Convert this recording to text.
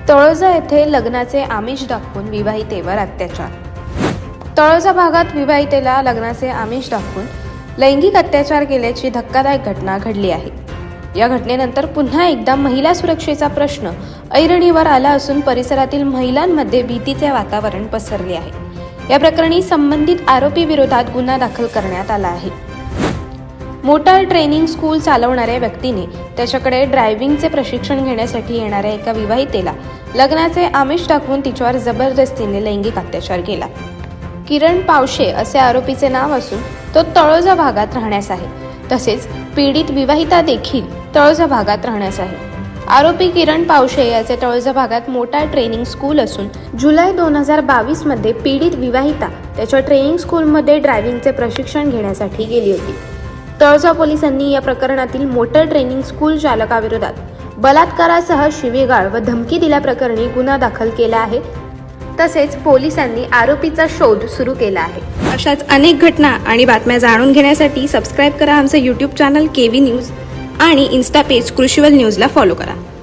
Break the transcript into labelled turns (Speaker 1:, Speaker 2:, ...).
Speaker 1: तळोजा येथे लग्नाचे आमिष दाखवून विवाहितेवर अत्याचार। तळोजा भागात विवाहितेला लग्नाचे आमिष दाखवून लैंगिक अत्याचार केल्याची धक्कादायक घटना घडली आहे। या घटनेनंतर पुन्हा एकदा महिला सुरक्षेचा प्रश्न ऐरणीवर आला असून परिसरातील महिलांमध्ये भीतीचे वातावरण पसरले आहे। या प्रकरणी संबंधित आरोपी विरोधात गुन्हा दाखल करण्यात आला आहे। मोटार ट्रेनिंग स्कूल चालवणाऱ्या व्यक्तीने त्याच्याकडे ड्रायव्हिंगचे प्रशिक्षण घेण्यासाठी येणाऱ्या एका विवाहितेला लग्नाचे आमिष दाखवून तिच्यावर जबरदस्तीने लैंगिक अत्याचार केला। किरण पावशे असे आरोपीचे नाव असून तो तळोजा भागात राहण्यास आहे। तसेच पीडित विवाहिता देखील तळोजा भागात राहण्यास आहे। आरोपी किरण पावशे याचे तळोजा भागात मोटार ट्रेनिंग स्कूल असून जुलै 2022 मध्ये पीडित विवाहिता त्याच्या ट्रेनिंग स्कूलमध्ये ड्रायव्हिंगचे प्रशिक्षण घेण्यासाठी गेली होती। तळोजा पोलिसांनी या प्रकरणातील मोटर ट्रेनिंग स्कूल चालकाविरोधात बलात्कारासह शिवीगाळ व धमकी दिल्याप्रकरणी गुन्हा दाखल केला आहे। तसेच पोलिसांनी आरोपीचा शोध सुरू केला आहे। अशाच अनेक घटना आणि बातम्या जाणून घेण्यासाठी सबस्क्राईब करा आमचे YouTube चॅनल केवी न्यूज आणि इन्स्टा पेज कृषीवल न्यूजला फॉलो करा।